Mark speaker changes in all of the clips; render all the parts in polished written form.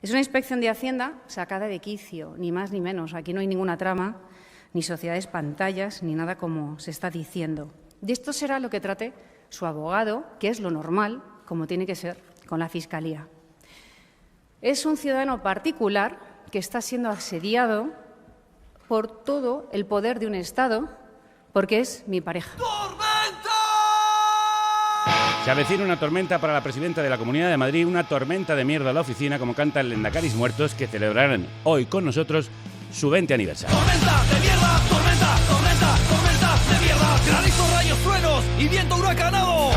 Speaker 1: Es una inspección de Hacienda sacada de quicio, ni más ni menos. Aquí no hay ninguna trama, ni sociedades pantallas, ni nada como se está diciendo. De esto será lo que trate su abogado, que es lo normal, como tiene que ser, con la Fiscalía. Es un ciudadano particular que está siendo asediado por todo el poder de un Estado, porque es mi pareja.
Speaker 2: Se avecina una tormenta para la presidenta de la Comunidad de Madrid, una tormenta de mierda a la oficina, como canta el Lendakaris Muertos, que celebrarán hoy con nosotros su 20 aniversario.
Speaker 3: Tormenta de mierda, tormenta, tormenta, tormenta de mierda, granizo, rayos, truenos y viento huracanado.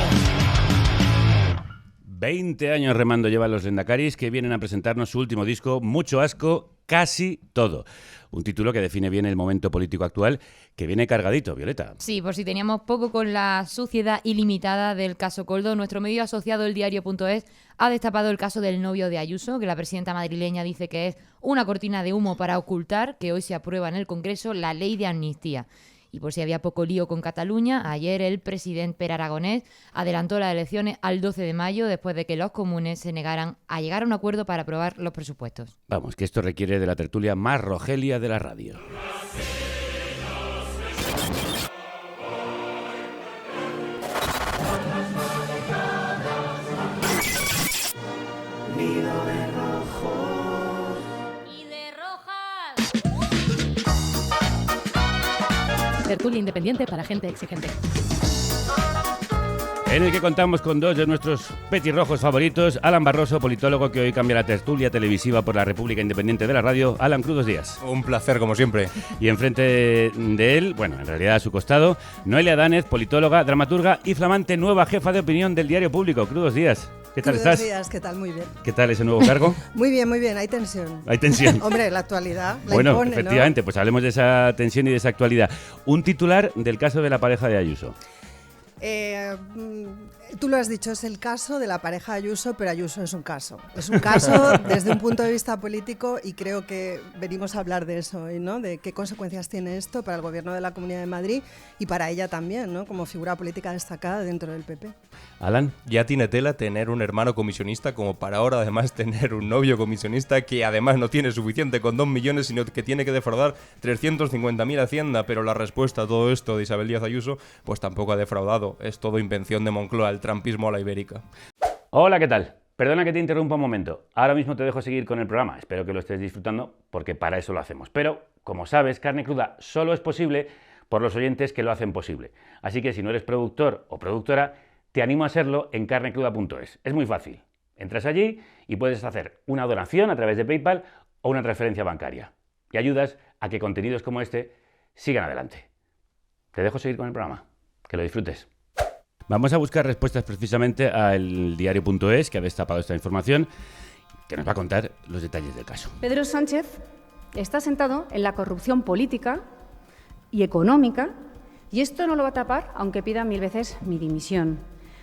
Speaker 2: 20 años remando llevan los Lendakaris, que vienen a presentarnos su último disco, Mucho asco, casi todo. Un título que define bien el momento político actual, que viene cargadito, Violeta.
Speaker 4: Sí, por si teníamos poco con la suciedad ilimitada del caso Koldo, nuestro medio asociado, El Diario.es, ha destapado el caso del novio de Ayuso, que la presidenta madrileña dice que es una cortina de humo para ocultar que hoy se aprueba en el Congreso la ley de amnistía. Y por si había poco lío con Cataluña, ayer el presidente Pere Aragonés adelantó las elecciones al 12 de mayo después de que los comunes se negaran a llegar a un acuerdo para aprobar los presupuestos.
Speaker 2: Vamos, que esto requiere de la tertulia más Rogelia de la radio.
Speaker 5: Tertulia independiente para gente exigente.
Speaker 2: En el que contamos con dos de nuestros petirrojos favoritos, Alan Barroso, politólogo, que hoy cambia la tertulia televisiva por la República Independiente de la Radio. Alan, crudos días.
Speaker 6: Un placer, como siempre.
Speaker 2: Y enfrente de él, bueno, en realidad a su costado, Noelia Danez, politóloga, dramaturga y flamante nueva jefa de opinión del Diario Público. Crudos días. ¿Qué tal estás?
Speaker 7: Buenos días, ¿qué tal? Muy bien.
Speaker 2: ¿Qué tal ese nuevo cargo?
Speaker 7: Muy bien, hay tensión.
Speaker 2: Hay tensión.
Speaker 7: Hombre, la actualidad la
Speaker 2: bueno,
Speaker 7: impone,
Speaker 2: efectivamente,
Speaker 7: ¿no?
Speaker 2: pues hablemos de esa tensión y de esa actualidad. Un titular del caso de la pareja de Ayuso.
Speaker 7: Tú lo has dicho, es el caso de la pareja Ayuso, pero Ayuso es un caso. Es un caso desde un punto de vista político y creo que venimos a hablar de eso hoy, ¿no? De qué consecuencias tiene esto para el gobierno de la Comunidad de Madrid y para ella también, ¿no? Como figura política destacada dentro del PP.
Speaker 2: Alan.
Speaker 6: Ya tiene tela tener un hermano comisionista como para ahora además tener un novio comisionista que además no tiene suficiente con 2 millones, sino que tiene que defraudar 350.000 a Hacienda, pero la respuesta a todo esto de Isabel Díaz Ayuso pues tampoco ha defraudado. Es todo invención de Moncloa, el trampismo a la ibérica.
Speaker 2: Hola, ¿qué tal? Perdona que te interrumpa un momento. Ahora mismo te dejo seguir con el programa. Espero que lo estés disfrutando porque para eso lo hacemos. Pero, como sabes, Carne Cruda solo es posible por los oyentes que lo hacen posible. Así que si no eres productor o productora, te animo a serlo en carnecruda.es. Es muy fácil. Entras allí y puedes hacer una donación a través de PayPal o una transferencia bancaria. Y ayudas a que contenidos como este sigan adelante. Te dejo seguir con el programa. Que lo disfrutes. Vamos a buscar respuestas precisamente al Diario.es, que ha destapado esta información, que nos va a contar los detalles del caso.
Speaker 1: Pedro Sánchez está sentado en la corrupción política y económica, y esto no lo va a tapar, aunque pida 1000 veces mi dimisión.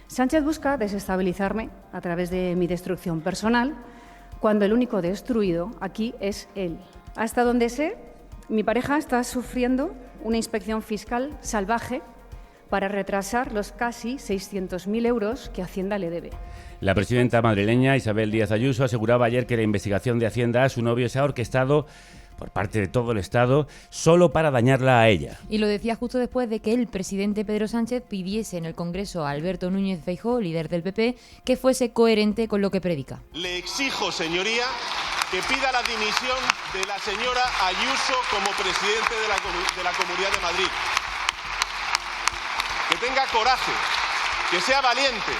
Speaker 1: Sánchez busca desestabilizarme a través de mi destrucción personal, cuando el único destruido aquí es él. Hasta donde sé, mi pareja está sufriendo una inspección fiscal salvaje para retrasar los casi 600.000 euros que Hacienda le debe.
Speaker 2: La presidenta madrileña Isabel Díaz Ayuso aseguraba ayer que la investigación de Hacienda a su novio se ha orquestado por parte de todo el Estado solo para dañarla a ella.
Speaker 4: Y lo decía justo después de que el presidente Pedro Sánchez pidiese en el Congreso a Alberto Núñez Feijóo, líder del PP, que fuese coherente con lo que predica.
Speaker 8: Le exijo, señoría, que pida la dimisión de la señora Ayuso como presidente de la Comunidad de Madrid. Que tenga coraje, que sea valiente,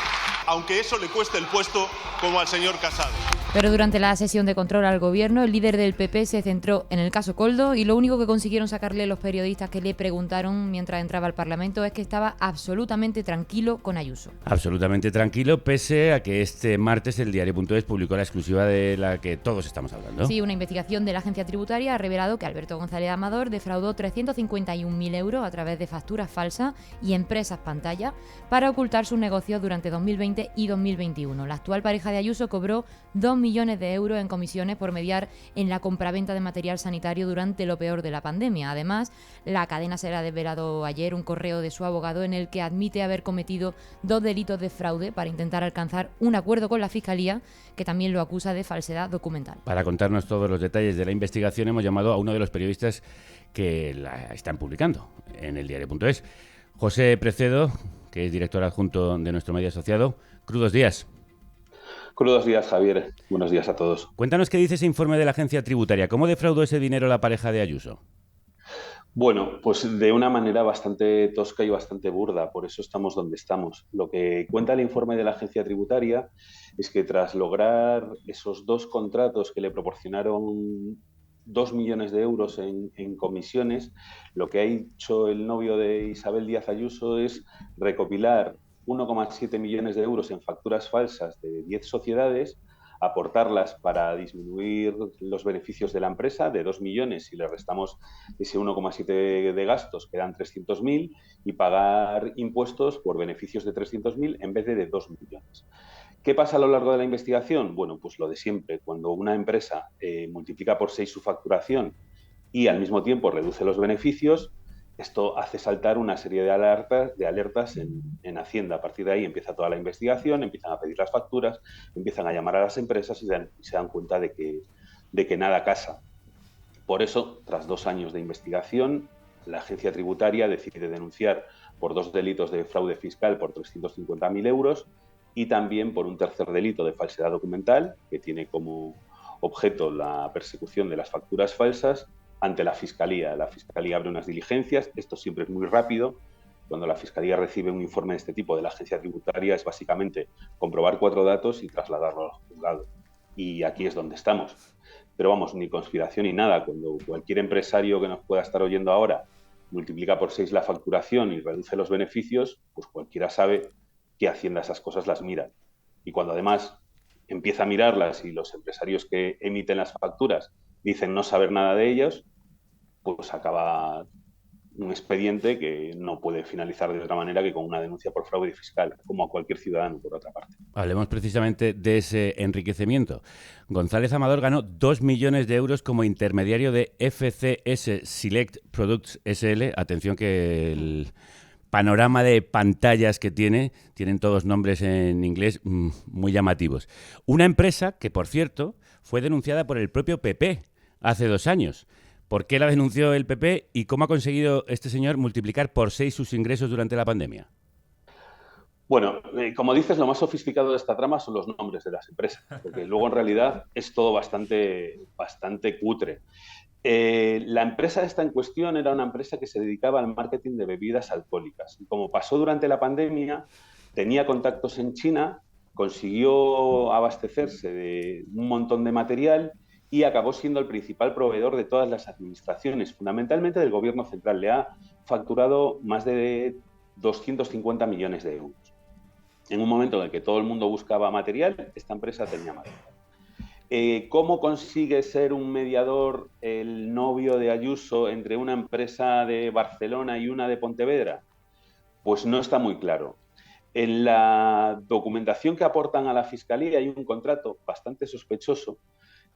Speaker 8: aunque eso le cueste el puesto como al señor Casado.
Speaker 4: Pero durante la sesión de control al gobierno, el líder del PP se centró en el caso Koldo y lo único que consiguieron sacarle los periodistas que le preguntaron mientras entraba al Parlamento es que estaba absolutamente tranquilo con Ayuso.
Speaker 2: Absolutamente tranquilo, pese a que este martes el Diario.es publicó la exclusiva de la que todos estamos hablando.
Speaker 4: Sí, una investigación de la agencia tributaria ha revelado que Alberto González Amador defraudó 351.000 euros a través de facturas falsas y empresas pantalla para ocultar sus negocios durante 2020 y 2021. La actual pareja de Ayuso cobró 2 millones de euros en comisiones por mediar en la compraventa de material sanitario durante lo peor de la pandemia. Además, la cadena SER ha desvelado ayer un correo de su abogado en el que admite haber cometido 2 delitos de fraude para intentar alcanzar un acuerdo con la Fiscalía, que también lo acusa de falsedad documental.
Speaker 2: Para contarnos todos los detalles de la investigación hemos llamado a uno de los periodistas que la están publicando en el diario.es, José Precedo, que es director adjunto de nuestro medio asociado. Crudos días.
Speaker 9: Crudos días, Javier. Buenos días a todos.
Speaker 2: Cuéntanos qué dice ese informe de la agencia tributaria. ¿Cómo defraudó ese dinero la pareja de Ayuso?
Speaker 9: Bueno, pues de una manera bastante tosca y bastante burda, por eso estamos donde estamos. Lo que cuenta el informe de la agencia tributaria es que tras lograr esos 2 contratos que le proporcionaron 2 millones de euros en comisiones, lo que ha hecho el novio de Isabel Díaz Ayuso es recopilar 1,7 millones de euros en facturas falsas de 10 sociedades, aportarlas para disminuir los beneficios de la empresa de 2 millones, si le restamos ese 1,7 de gastos, quedan 300.000, y pagar impuestos por beneficios de 300.000 en vez de 2 millones. ¿Qué pasa a lo largo de la investigación? Bueno, pues lo de siempre. Cuando una empresa multiplica por 6 su facturación y al mismo tiempo reduce los beneficios, esto hace saltar una serie de alertas en Hacienda. A partir de ahí empieza toda la investigación, empiezan a pedir las facturas, empiezan a llamar a las empresas y se dan cuenta de que nada casa. Por eso, tras 2 años de investigación, la agencia tributaria decide denunciar por 2 delitos de fraude fiscal por 350.000 euros y también por un tercer delito de falsedad documental, que tiene como objeto la persecución de las facturas falsas ante la Fiscalía. La Fiscalía abre unas diligencias, esto siempre es muy rápido. Cuando la Fiscalía recibe un informe de este tipo de la agencia tributaria es básicamente comprobar 4 datos y trasladarlo al juzgado. Y aquí es donde estamos. Pero vamos, ni conspiración ni nada. Cuando cualquier empresario que nos pueda estar oyendo ahora multiplica por 6 la facturación y reduce los beneficios, pues cualquiera sabe que Hacienda esas cosas las mira. Y cuando además empieza a mirarlas y los empresarios que emiten las facturas dicen no saber nada de ellos, pues acaba un expediente que no puede finalizar de otra manera que con una denuncia por fraude fiscal, como a cualquier ciudadano, por otra parte.
Speaker 2: Hablemos precisamente de ese enriquecimiento. González Amador ganó 2 millones de euros como intermediario de FCS Select Products SL. Atención que el panorama de pantallas que tienen todos nombres en inglés muy llamativos. Una empresa que, por cierto, fue denunciada por el propio PP hace 2 años. ¿Por qué la denunció el PP y cómo ha conseguido este señor multiplicar por 6 sus ingresos durante la pandemia?
Speaker 9: Bueno, como dices, lo más sofisticado de esta trama son los nombres de las empresas, porque luego en realidad es todo bastante cutre. La empresa esta en cuestión era una empresa que se dedicaba al marketing de bebidas alcohólicas. Y como pasó durante la pandemia, tenía contactos en China, consiguió abastecerse de un montón de material y acabó siendo el principal proveedor de todas las administraciones, fundamentalmente del gobierno central. Le ha facturado más de 250 millones de euros. En un momento en el que todo el mundo buscaba material, esta empresa tenía material. ¿Cómo consigue ser un mediador el novio de Ayuso entre una empresa de Barcelona y una de Pontevedra? Pues no está muy claro. En la documentación que aportan a la Fiscalía hay un contrato bastante sospechoso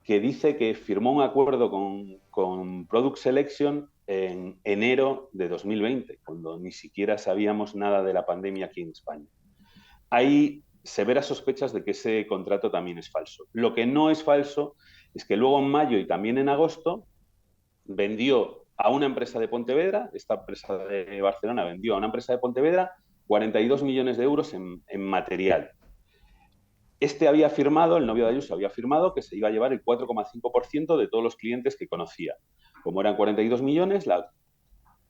Speaker 9: que dice que firmó un acuerdo con Product Selection en enero de 2020, cuando ni siquiera sabíamos nada de la pandemia aquí en España. Hay severas sospechas de que ese contrato también es falso. Lo que no es falso es que luego en mayo y también en agosto vendió a una empresa de Pontevedra, esta empresa de Barcelona vendió a una empresa de Pontevedra 42 millones de euros en material. Había firmado, el novio de Ayuso había firmado que se iba a llevar el 4,5% de todos los clientes que conocía. Como eran 42 millones, la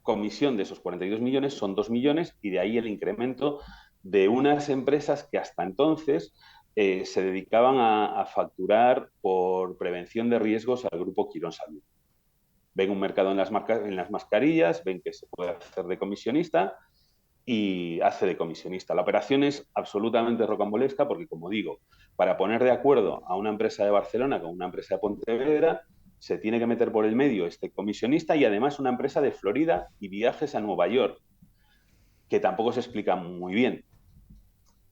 Speaker 9: comisión de esos 42 millones son 2 millones y de ahí el incremento de unas empresas que hasta entonces se dedicaban a facturar por prevención de riesgos al grupo Quirón Salud. Ven un mercado en las mascarillas, ven que se puede hacer de comisionista y hace de comisionista. La operación es absolutamente rocambolesca porque, como digo, para poner de acuerdo a una empresa de Barcelona con una empresa de Pontevedra, se tiene que meter por el medio este comisionista y además una empresa de Florida y viajes a Nueva York, que tampoco se explica muy bien.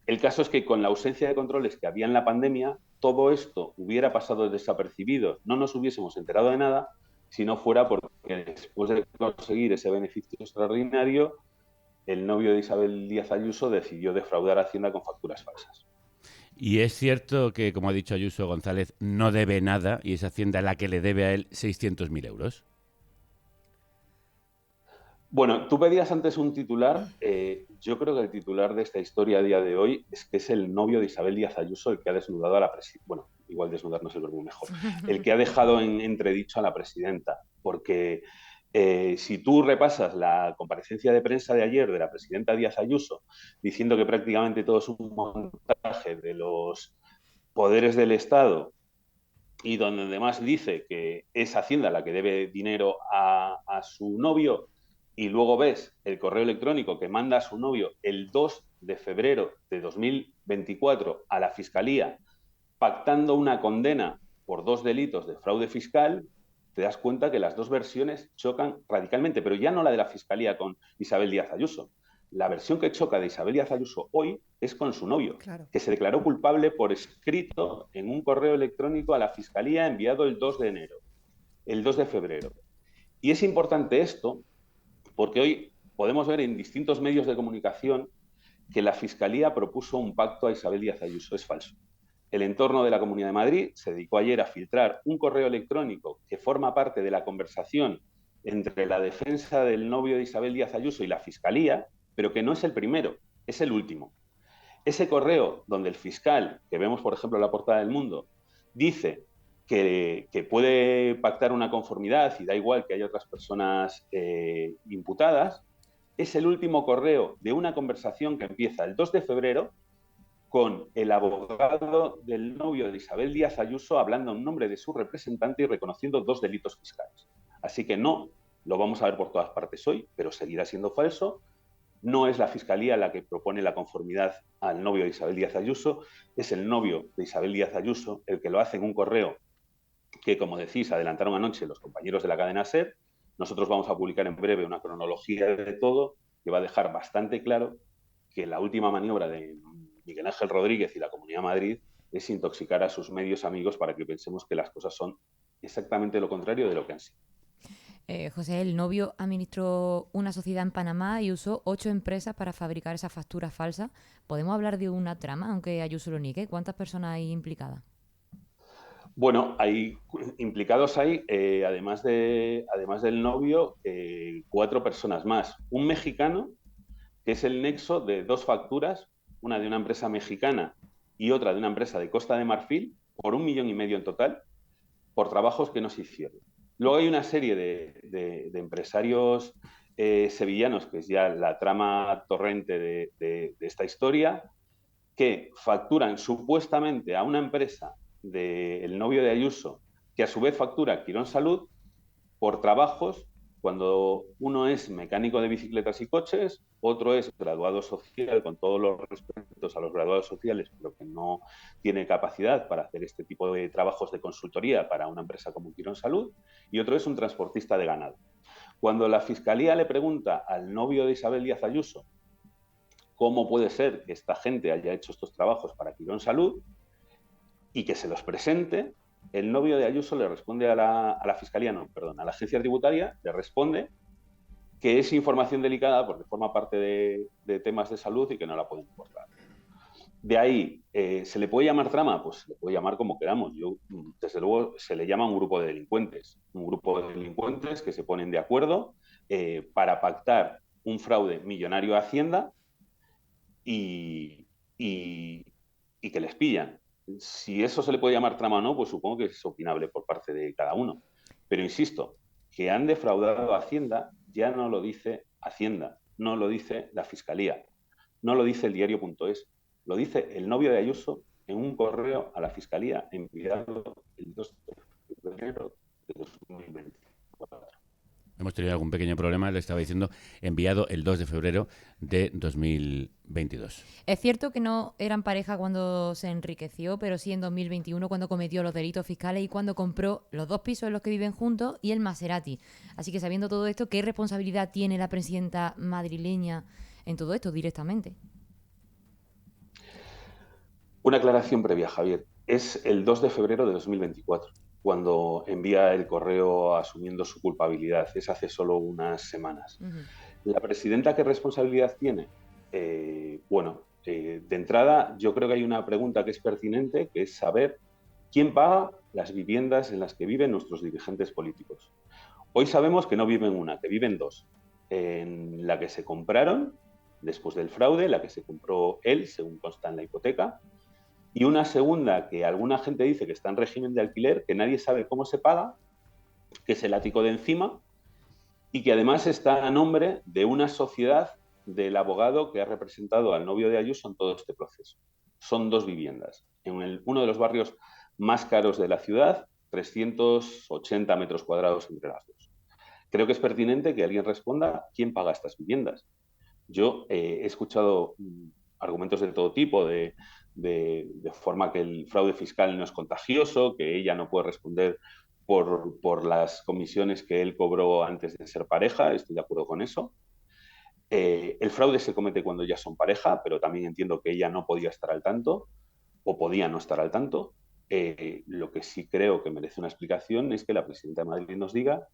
Speaker 9: El caso es que con la ausencia de controles que había en la pandemia, todo esto hubiera pasado desapercibido, no nos hubiésemos enterado de nada, si no fuera porque después de conseguir ese beneficio extraordinario, el novio de Isabel Díaz Ayuso decidió defraudar a Hacienda con facturas falsas.
Speaker 2: Y es cierto que, como ha dicho Ayuso, González no debe nada y es Hacienda la que le debe a él 600.000 euros.
Speaker 9: Bueno, tú pedías antes un titular. Yo creo que el titular de esta historia a día de hoy es que es el novio de Isabel Díaz Ayuso el que ha desnudado a la presidenta. Bueno, igual desnudar no es el verbo mejor. El que ha dejado en entredicho a la presidenta. Porque si tú repasas la comparecencia de prensa de ayer de la presidenta Díaz Ayuso, diciendo que prácticamente todo es un montaje de los poderes del Estado, y donde además dice que es Hacienda la que debe dinero a su novio, y luego ves el correo electrónico que manda a su novio el 2 de febrero de 2024 a la Fiscalía pactando una condena por 2 delitos de fraude fiscal, te das cuenta que las dos versiones chocan radicalmente, pero ya no la de la Fiscalía con Isabel Díaz Ayuso. La versión que choca de Isabel Díaz Ayuso hoy es con su novio, claro, que se declaró culpable por escrito en un correo electrónico a la Fiscalía enviado el 2 de febrero. Y es importante esto porque hoy podemos ver en distintos medios de comunicación que la Fiscalía propuso un pacto a Isabel Díaz Ayuso. Es falso. El entorno de la Comunidad de Madrid se dedicó ayer a filtrar un correo electrónico que forma parte de la conversación entre la defensa del novio de Isabel Díaz Ayuso y la Fiscalía, pero que no es el primero, es el último. Ese correo donde el fiscal, que vemos por ejemplo en la portada del Mundo, dice que puede pactar una conformidad y da igual que haya otras personas imputadas, es el último correo de una conversación que empieza el 2 de febrero con el abogado del novio de Isabel Díaz Ayuso hablando en nombre de su representante y reconociendo 2 delitos fiscales. Así que no lo vamos a ver por todas partes hoy, pero seguirá siendo falso. No es la Fiscalía la que propone la conformidad al novio de Isabel Díaz Ayuso, es el novio de Isabel Díaz Ayuso el que lo hace en un correo que, como decís, adelantaron anoche los compañeros de la cadena SER. Nosotros vamos a publicar en breve una cronología de todo que va a dejar bastante claro que la última maniobra de Miguel Ángel Rodríguez y la Comunidad de Madrid es intoxicar a sus medios amigos para que pensemos que las cosas son exactamente lo contrario de lo que han sido.
Speaker 4: José, el novio administró una sociedad en Panamá y usó 8 empresas para fabricar esas facturas falsas. ¿Podemos hablar de una trama, aunque Ayuso lo niegue? ¿Cuántas personas hay implicadas?
Speaker 9: Bueno, implicados hay, además del novio, 4 personas más. Un mexicano, que es el nexo de 2 facturas, una de una empresa mexicana y otra de una empresa de Costa de Marfil, por 1,5 millones en total, por trabajos que no se hicieron. Luego hay una serie de empresarios sevillanos, que es ya la trama torrente de esta historia, que facturan supuestamente a una empresa del novio de Ayuso, que a su vez factura a Quirón Salud por trabajos cuando uno es mecánico de bicicletas y coches, otro es graduado social, con todos los respetos a los graduados sociales, pero que no tiene capacidad para hacer este tipo de trabajos de consultoría para una empresa como Quirón Salud, y otro es un transportista de ganado. Cuando la Fiscalía le pregunta al novio de Isabel Díaz Ayuso cómo puede ser que esta gente haya hecho estos trabajos para Quirón Salud y que se los presente, el novio de Ayuso le responde a la agencia tributaria, le responde que es información delicada porque forma parte de temas de salud y que no la pueden mostrar. De ahí, ¿se le puede llamar trama? Pues se le puede llamar como queramos. Desde luego, se le llama un grupo de delincuentes. Un grupo de delincuentes que se ponen de acuerdo para pactar un fraude millonario a Hacienda y que les pillan. Si eso se le puede llamar trama o no, pues supongo que es opinable por parte de cada uno. Pero insisto, que han defraudado a Hacienda ya no lo dice Hacienda, no lo dice la Fiscalía, no lo dice el diario.es, lo dice el novio de Ayuso en un correo a la Fiscalía enviado el 2 de febrero de 2024.
Speaker 2: Hemos tenido algún pequeño problema, le estaba diciendo, enviado el 2 de febrero de 2022.
Speaker 4: Es cierto que no eran pareja cuando se enriqueció, pero sí en 2021 cuando cometió los delitos fiscales y cuando compró los 2 pisos en los que viven juntos y el Maserati. Así que sabiendo todo esto, ¿qué responsabilidad tiene la presidenta madrileña en todo esto directamente?
Speaker 9: Una aclaración previa, Javier. es el 2 de febrero de 2024, cuando envía el correo asumiendo su culpabilidad. Es hace solo unas semanas. ¿La presidenta qué responsabilidad tiene? De entrada, yo creo que hay una pregunta que es pertinente, que es saber quién paga las viviendas en las que viven nuestros dirigentes políticos. Hoy sabemos que no viven una, que viven dos. En la que se compraron después del fraude, la que se compró él, según consta en la hipoteca, y una segunda que alguna gente dice que está en régimen de alquiler, que nadie sabe cómo se paga, que es el ático de encima, y que además está a nombre de una sociedad del abogado que ha representado al novio de Ayuso en todo este proceso. Son dos viviendas. En uno de los barrios más caros de la ciudad, 380 metros cuadrados entre las dos. Creo que es pertinente que alguien responda quién paga estas viviendas. Yo he escuchado argumentos de todo tipo, de forma que el fraude fiscal no es contagioso, que ella no puede responder por las comisiones que él cobró antes de ser pareja. Estoy de acuerdo con eso. El fraude se comete cuando ya son pareja, pero también entiendo que ella no podía estar al tanto o podía no estar al tanto. Lo que sí creo que merece una explicación es que la presidenta de Madrid nos diga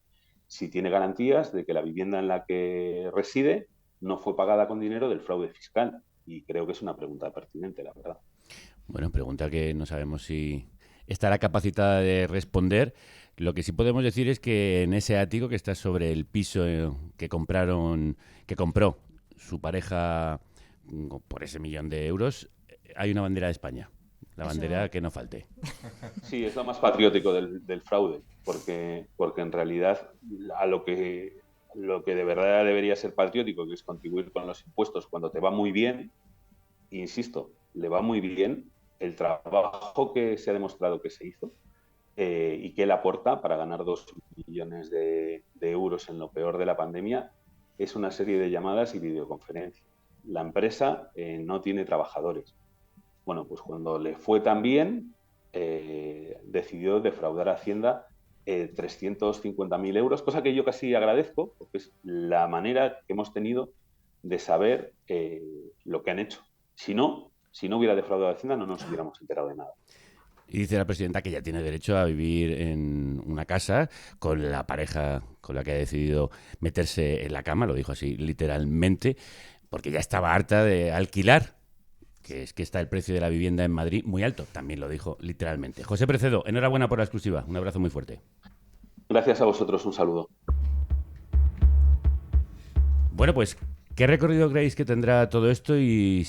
Speaker 9: si tiene garantías de que la vivienda en la que reside no fue pagada con dinero del fraude fiscal. Y creo que es una pregunta pertinente, la verdad.
Speaker 2: Bueno, pregunta que no sabemos si estará capacitada de responder. Lo que sí podemos decir es que en ese ático que está sobre el piso que compró su pareja por ese 1.000.000 de euros, hay una bandera de España. La bandera que no falte.
Speaker 9: Sí, es lo más patriótico del fraude, porque en realidad a lo que de verdad debería ser patriótico, que es contribuir con los impuestos cuando te va muy bien, insisto, le va muy bien el trabajo que se ha demostrado que se hizo y que él aporta para ganar 2 millones de euros en lo peor de la pandemia, es una serie de llamadas y videoconferencias. La empresa no tiene trabajadores. Bueno, pues cuando le fue tan bien, decidió defraudar a Hacienda 350.000 euros, cosa que yo casi agradezco, porque es la manera que hemos tenido de saber lo que han hecho. Si no hubiera defraudado a Hacienda, no nos hubiéramos enterado de nada.
Speaker 2: Y dice la presidenta que ya tiene derecho a vivir en una casa con la pareja con la que ha decidido meterse en la cama, lo dijo así literalmente, porque ya estaba harta de alquilar, que es que está el precio de la vivienda en Madrid muy alto, también lo dijo literalmente. José Precedo, enhorabuena por la exclusiva, un abrazo muy fuerte.
Speaker 9: Gracias a vosotros, un saludo.
Speaker 2: Bueno, pues, ¿qué recorrido creéis que tendrá todo esto y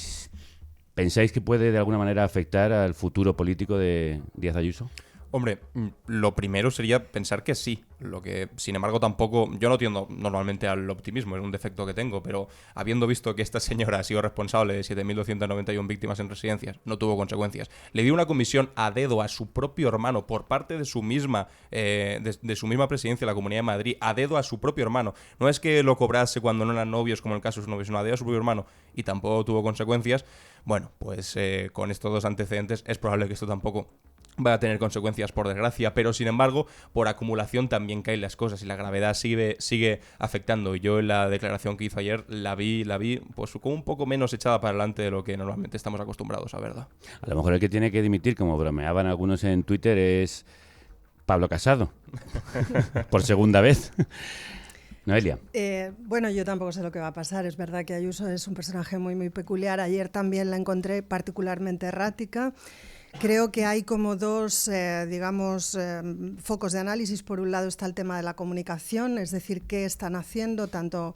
Speaker 2: pensáis que puede de alguna manera afectar al futuro político de Díaz Ayuso?
Speaker 6: Hombre, lo primero sería pensar que sí. Lo que, sin embargo, tampoco... Yo no tiendo normalmente al optimismo, es un defecto que tengo, pero habiendo visto que esta señora ha sido responsable de 7.291 víctimas en residencias, no tuvo consecuencias. Le dio una comisión a dedo a su propio hermano por parte de su misma de su misma presidencia de la Comunidad de Madrid, a dedo a su propio hermano. No es que lo cobrase cuando no eran novios, como en el caso de sus novios, sino a dedo a su propio hermano, y tampoco tuvo consecuencias. Bueno, pues con estos dos antecedentes es probable que esto tampoco va a tener consecuencias, por desgracia, pero sin embargo, por acumulación también caen las cosas y la gravedad sigue afectando. Y yo en la declaración que hizo ayer la vi pues como un poco menos echada para adelante de lo que normalmente estamos acostumbrados, la verdad. A
Speaker 2: lo mejor el que tiene que dimitir, como bromeaban algunos en Twitter, es Pablo Casado, por segunda vez. Noelia.
Speaker 7: Bueno, yo tampoco sé lo que va a pasar. Es verdad que Ayuso es un personaje muy, muy peculiar. Ayer también la encontré particularmente errática. Creo que hay como dos, focos de análisis. Por un lado está el tema de la comunicación, es decir, qué están haciendo tanto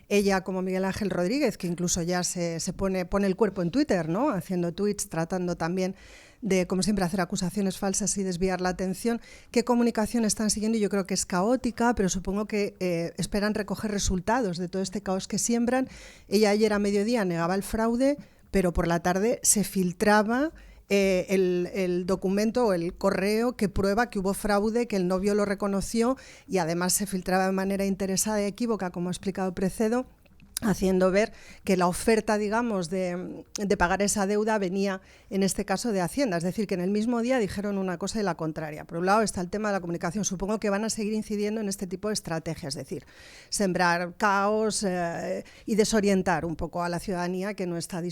Speaker 7: ella como Miguel Ángel Rodríguez, que incluso ya se pone el cuerpo en Twitter, ¿no? Haciendo tweets, tratando también de, como siempre, hacer acusaciones falsas y desviar la atención. ¿Qué comunicación están siguiendo? Yo creo que es caótica, pero supongo que esperan recoger resultados de todo este caos que siembran. Ella ayer a mediodía negaba el fraude, pero por la tarde se filtraba el documento o el correo que prueba que hubo fraude, que el novio lo reconoció y además se filtraba de manera interesada y equívoca, como ha explicado Precedo, haciendo ver que la oferta, digamos, de pagar esa deuda venía, en este caso, de Hacienda. Es decir, que en el mismo día dijeron una cosa y la contraria. Por un lado está el tema de la comunicación. Supongo que van a seguir incidiendo en este tipo de estrategias, es decir, sembrar caos y desorientar un poco a la ciudadanía que no está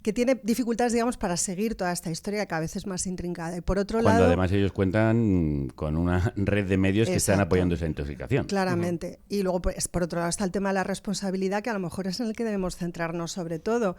Speaker 7: que tiene dificultades, digamos, para seguir toda esta historia que cada vez es más intrincada. Y por otro
Speaker 2: Cuando
Speaker 7: lado,
Speaker 2: además ellos cuentan con una red de medios que están apoyando esa intoxicación.
Speaker 7: Claramente. Y luego, pues, por otro lado está el tema de la responsabilidad, que a lo mejor es en el que debemos centrarnos sobre todo,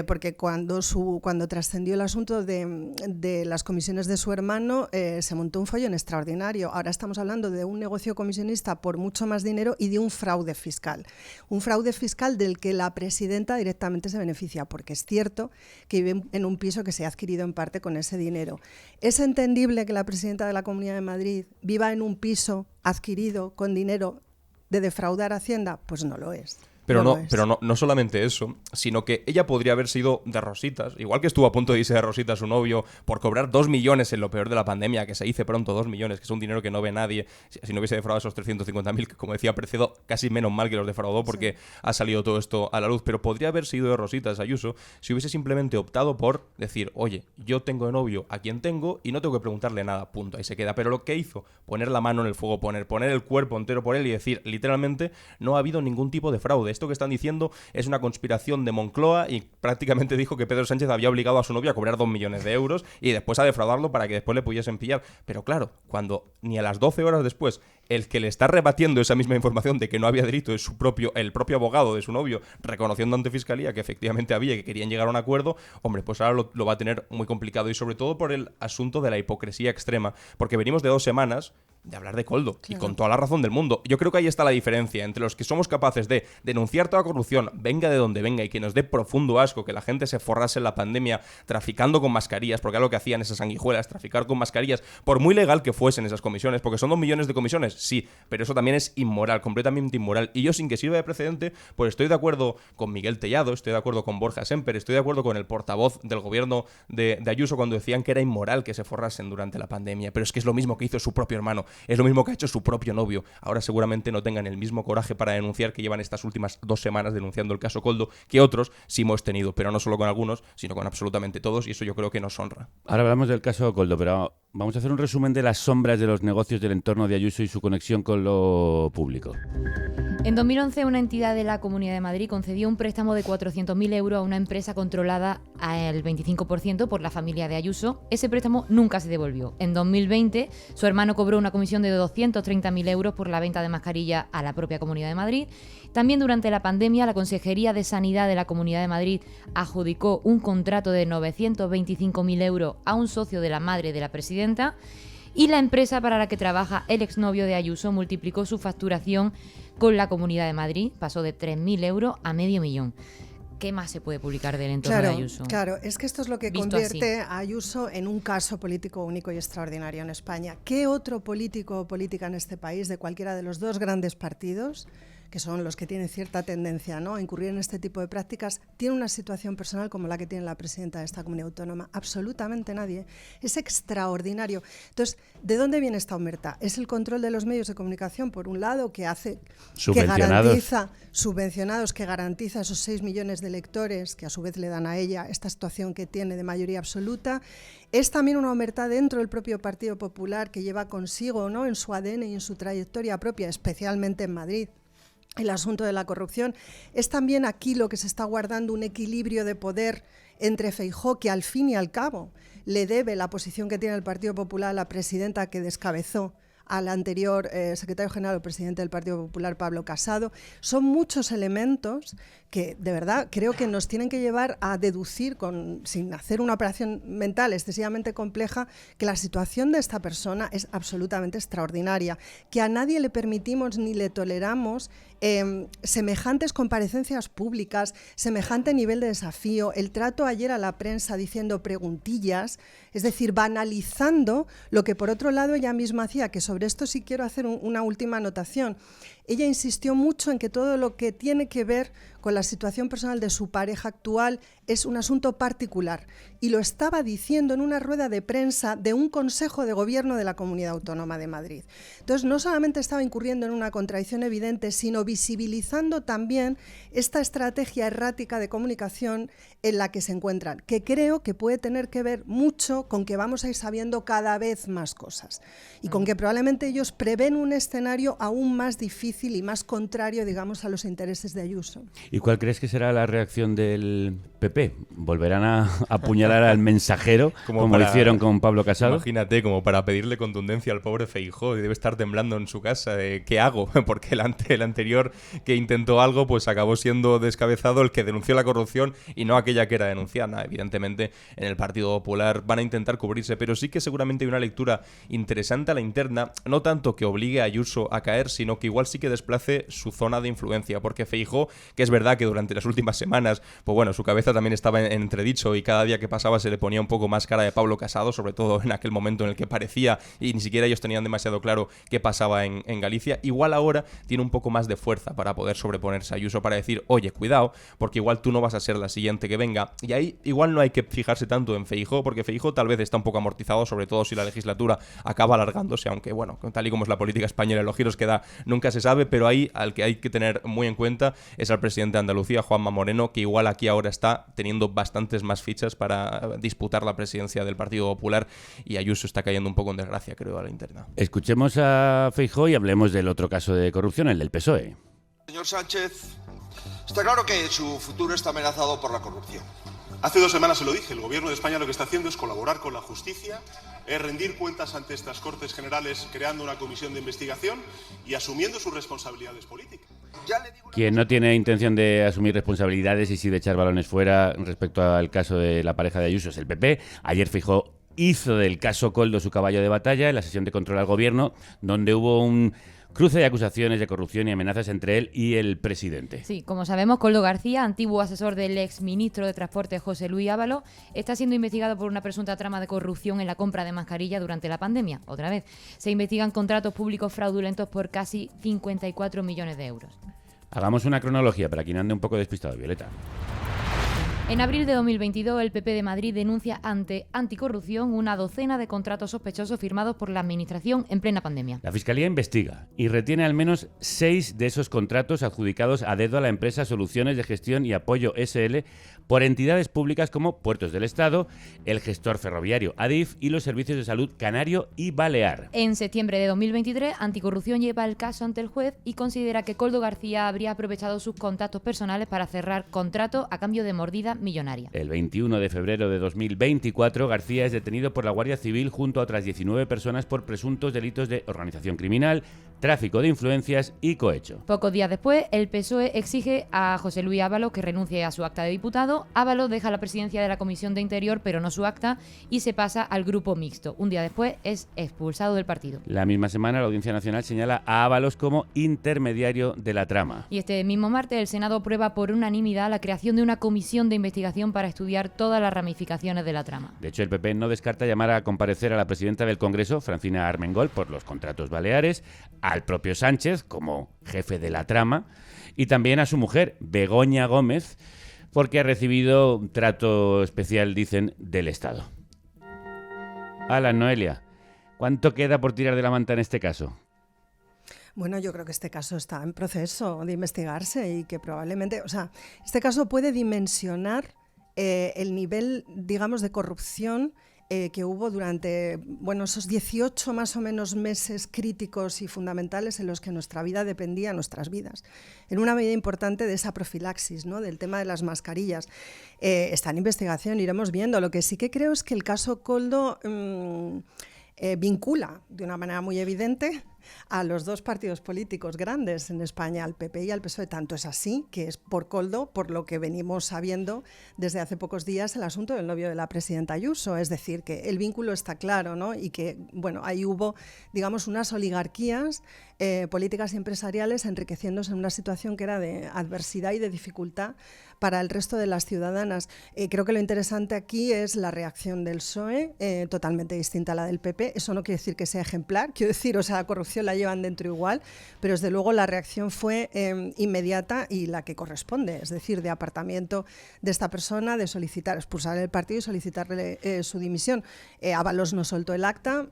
Speaker 7: porque cuando trascendió el asunto de las comisiones de su hermano, se montó un follón extraordinario. Ahora estamos hablando de un negocio comisionista por mucho más dinero y de un fraude fiscal. Un fraude fiscal del que la presidenta directamente se beneficia, porque es cierto que vive en un piso que se ha adquirido en parte con ese dinero. ¿Es entendible que la presidenta de la Comunidad de Madrid viva en un piso adquirido con dinero de defraudar a Hacienda? Pues no lo es.
Speaker 6: Pero no solamente eso, sino que ella podría haber sido de rositas, igual que estuvo a punto de irse de rositas su novio por cobrar 2 millones en lo peor de la pandemia, que se dice pronto 2 millones, que es un dinero que no ve nadie, si no hubiese defraudado esos 350.000, que como decía Precedo, casi menos mal que los defraudó porque ha salido todo esto a la luz, pero podría haber sido de rositas Ayuso si hubiese simplemente optado por decir, oye, yo tengo de novio a quien tengo y no tengo que preguntarle nada, punto, ahí se queda. Pero lo que hizo, poner la mano en el fuego, poner el cuerpo entero por él y decir, literalmente, no ha habido ningún tipo de fraude. Esto que están diciendo es una conspiración de Moncloa y prácticamente dijo que Pedro Sánchez había obligado a su novia a cobrar 2 millones de euros y después a defraudarlo para que después le pudiesen pillar. Pero claro, cuando ni a las 12 horas después el que le está rebatiendo esa misma información de que no había delito es el propio abogado de su novio, reconociendo ante Fiscalía que efectivamente había, que querían llegar a un acuerdo, hombre, pues ahora lo va a tener muy complicado, y sobre todo por el asunto de la hipocresía extrema, porque venimos de 2 semanas de hablar de Koldo, claro, y con toda la razón del mundo. Yo creo que ahí está la diferencia entre los que somos capaces de denunciar toda corrupción, venga de donde venga, y que nos dé profundo asco que la gente se forrase en la pandemia traficando con mascarillas, porque era lo que hacían esas sanguijuelas, traficar con mascarillas, por muy legal que fuesen esas comisiones, porque son 2 millones de comisiones, sí, pero eso también es inmoral, completamente inmoral. Y yo, sin que sirva de precedente, pues estoy de acuerdo con Miguel Tellado, estoy de acuerdo con Borja Semper, estoy de acuerdo con el portavoz del gobierno de Ayuso cuando decían que era inmoral que se forrasen durante la pandemia, pero es que es lo mismo que hizo su propio hermano, es lo mismo que ha hecho su propio novio. Ahora seguramente no tengan el mismo coraje para denunciar, que llevan estas últimas 2 semanas denunciando el caso Koldo, que otros sí hemos tenido, pero no solo con algunos, sino con absolutamente todos, y eso yo creo que nos honra.
Speaker 2: Ahora hablamos del caso Koldo, pero vamos a hacer un resumen de las sombras de los negocios del entorno de Ayuso y su conexión con lo público.
Speaker 4: En 2011, una entidad de la Comunidad de Madrid concedió un préstamo de 400.000 euros a una empresa controlada al 25% por la familia de Ayuso. Ese préstamo nunca se devolvió. En 2020, su hermano cobró una comisión de 230.000 euros por la venta de mascarillas a la propia Comunidad de Madrid. También durante la pandemia, la Consejería de Sanidad de la Comunidad de Madrid adjudicó un contrato de 925.000 euros a un socio de la madre de la presidenta. Y la empresa para la que trabaja el exnovio de Ayuso multiplicó su facturación con la Comunidad de Madrid, pasó de 3.000 euros a 500.000. ¿Qué más se puede publicar del entorno de Ayuso?
Speaker 7: Claro, es que esto es lo que convierte a Ayuso en un caso político único y extraordinario en España. ¿Qué otro político o política en este país, de cualquiera de los 2 grandes partidos, que son los que tienen cierta tendencia, ¿no?, a incurrir en este tipo de prácticas, tiene una situación personal como la que tiene la presidenta de esta comunidad autónoma? Absolutamente nadie. Es extraordinario. Entonces, ¿de dónde viene esta omerta? Es el control de los medios de comunicación, por un lado, que garantiza, subvencionados, que garantiza esos 6 millones de lectores, que a su vez le dan a ella esta situación que tiene de mayoría absoluta. Es también una omerta dentro del propio Partido Popular, que lleva consigo, ¿no?, en su ADN y en su trayectoria propia, especialmente en Madrid, el asunto de la corrupción. Es también aquí lo que se está guardando un equilibrio de poder entre Feijóo, que al fin y al cabo le debe la posición que tiene el Partido Popular a la presidenta que descabezó al anterior secretario general o presidente del Partido Popular, Pablo Casado. Son muchos elementos que, de verdad, creo que nos tienen que llevar a deducir, sin hacer una operación mental excesivamente compleja, que la situación de esta persona es absolutamente extraordinaria, que a nadie le permitimos ni le toleramos semejantes comparecencias públicas, semejante nivel de desafío, el trato ayer a la prensa diciendo preguntillas, es decir, banalizando lo que por otro lado ella misma hacía, que sobre sobre esto sí quiero hacer una última anotación. Ella insistió mucho en que todo lo que tiene que ver con la situación personal de su pareja actual es un asunto particular, y lo estaba diciendo en una rueda de prensa de un Consejo de Gobierno de la Comunidad Autónoma de Madrid. Entonces, no solamente estaba incurriendo en una contradicción evidente, sino visibilizando también esta estrategia errática de comunicación en la que se encuentran, que creo que puede tener que ver mucho con que vamos a ir sabiendo cada vez más cosas y con que probablemente ellos prevén un escenario aún más difícil y más contrario, digamos, a los intereses de Ayuso.
Speaker 2: ¿Y cuál crees que será la reacción del PP? ¿Volverán a apuñalar al mensajero como hicieron con Pablo Casado?
Speaker 6: Imagínate, como para pedirle contundencia al pobre Feijóo, y debe estar temblando en su casa. ¿Qué hago? Porque el anterior que intentó algo, pues acabó siendo descabezado, el que denunció la corrupción y no aquella que era denunciada. Evidentemente, en el Partido Popular van a intentar cubrirse, pero sí que seguramente hay una lectura interesante a la interna, no tanto que obligue a Ayuso a caer, sino que igual sí que desplace su zona de influencia, porque Feijóo, que es verdad que durante las últimas semanas, pues bueno, su cabeza también estaba en entredicho y cada día que pasaba se le ponía un poco más cara de Pablo Casado, sobre todo en aquel momento en el que parecía y ni siquiera ellos tenían demasiado claro qué pasaba en Galicia. Igual ahora tiene un poco más de fuerza para poder sobreponerse a Ayuso, para decir, oye, cuidado, porque igual tú no vas a ser la siguiente que venga. Y ahí igual no hay que fijarse tanto en Feijóo, porque Feijóo tal vez está un poco amortizado, sobre todo si la legislatura acaba alargándose, aunque bueno, tal y como es la política española, los giros que da nunca se sabe, pero ahí al que hay que tener muy en cuenta es al presidente de Andalucía, Juanma Moreno, que igual aquí ahora está teniendo bastantes más fichas para disputar la presidencia del Partido Popular, y Ayuso está cayendo un poco en desgracia, creo, a la interna.
Speaker 2: Escuchemos a Feijóo y hablemos del otro caso de corrupción, el del PSOE.
Speaker 10: Señor Sánchez, está claro que su futuro está amenazado por la corrupción.
Speaker 8: Hace 2 semanas se lo dije, el Gobierno de España lo que está haciendo es colaborar con la justicia, es rendir cuentas ante estas Cortes Generales creando una comisión de investigación y asumiendo sus responsabilidades políticas.
Speaker 2: Quien no tiene intención de asumir responsabilidades y sí de echar balones fuera respecto al caso de la pareja de Ayuso es el PP. Ayer Feijóo hizo del caso Koldo su caballo de batalla en la sesión de control al Gobierno, donde hubo un cruce de acusaciones de corrupción y amenazas entre él y el presidente.
Speaker 4: Sí, como sabemos, Koldo García, antiguo asesor del exministro de Transporte José Luis Ábalos, está siendo investigado por una presunta trama de corrupción en la compra de mascarillas durante la pandemia. Otra vez, se investigan contratos públicos fraudulentos por casi 54 millones de euros.
Speaker 2: Hagamos una cronología para quien ande un poco despistado, Violeta.
Speaker 4: En abril de 2022, el PP de Madrid denuncia ante Anticorrupción una docena de contratos sospechosos firmados por la Administración en plena pandemia.
Speaker 2: La Fiscalía investiga y retiene al menos 6 de esos contratos adjudicados a dedo a la empresa Soluciones de Gestión y Apoyo SL por entidades públicas como Puertos del Estado, el gestor ferroviario Adif y los servicios de salud Canario y Balear.
Speaker 4: En septiembre de 2023, Anticorrupción lleva el caso ante el juez y considera que Koldo García habría aprovechado sus contactos personales para cerrar contratos a cambio de mordida millonaria.
Speaker 2: El 21 de febrero de 2024, García es detenido por la Guardia Civil junto a otras 19 personas por presuntos delitos de organización criminal, tráfico de influencias y cohecho.
Speaker 4: Pocos días después, el PSOE exige a José Luis Ábalos que renuncie a su acta de diputado. Ábalos deja la presidencia de la Comisión de Interior, pero no su acta, y se pasa al grupo mixto. Un día después es expulsado del partido.
Speaker 2: La misma semana, la Audiencia Nacional señala a Ábalos como intermediario de la trama.
Speaker 4: Y este mismo martes, el Senado aprueba por unanimidad la creación de una comisión de investigación para estudiar todas las ramificaciones de la trama.
Speaker 2: De hecho, el PP no descarta llamar a comparecer a la presidenta del Congreso, Francina Armengol, por los contratos baleares, al propio Sánchez como jefe de la trama y también a su mujer, Begoña Gómez, porque ha recibido un trato especial, dicen, del Estado. Alan, Noelia, ¿cuánto queda por tirar de la manta en este caso?
Speaker 7: Bueno, yo creo que este caso está en proceso de investigarse y que probablemente, este caso puede dimensionar el nivel, digamos, de corrupción que hubo durante, esos 18 más o menos meses críticos y fundamentales en los que nuestra vida dependía, nuestras vidas, en una medida importante de esa profilaxis, ¿no?, del tema de las mascarillas. Está en investigación, iremos viendo. Lo que sí que creo es que el caso Koldo vincula de una manera muy evidente a los dos partidos políticos grandes en España, al PP y al PSOE. Tanto es así que es por Koldo por lo que venimos sabiendo desde hace pocos días el asunto del novio de la presidenta Ayuso. Es decir, que el vínculo está claro, ¿no? Y que, ahí hubo, digamos, unas oligarquías políticas y empresariales enriqueciéndose en una situación que era de adversidad y de dificultad para el resto de las ciudadanas. Creo que lo interesante aquí es la reacción del PSOE, totalmente distinta a la del PP. Eso no quiere decir que sea ejemplar, quiero decir, o sea, la corrupción la llevan dentro igual, pero desde luego la reacción fue inmediata y la que corresponde, es decir, de apartamiento de esta persona, de solicitar, expulsar el partido y solicitarle su dimisión. Ábalos no soltó el acta,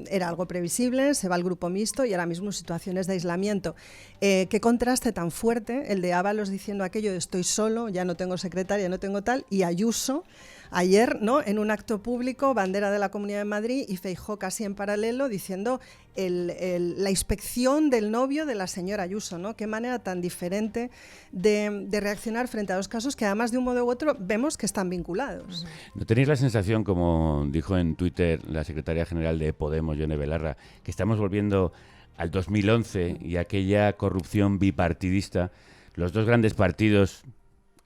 Speaker 7: era algo previsible, se va al grupo mixto y ahora mismo situaciones de aislamiento. Qué contraste tan fuerte el de Ábalos diciendo aquello de estoy solo, ya no tengo secretaria, no tengo tal, y Ayuso ayer, ¿no?, en un acto público, bandera de la Comunidad de Madrid, y Feijóo casi en paralelo diciendo la inspección del novio de la señora Ayuso, ¿no? Qué manera tan diferente de reaccionar frente a dos casos que además de un modo u otro vemos que están vinculados.
Speaker 2: ¿No tenéis la sensación, como dijo en Twitter la secretaria general de Podemos, Yone Belarra, que estamos volviendo al 2011 y aquella corrupción bipartidista, los dos grandes partidos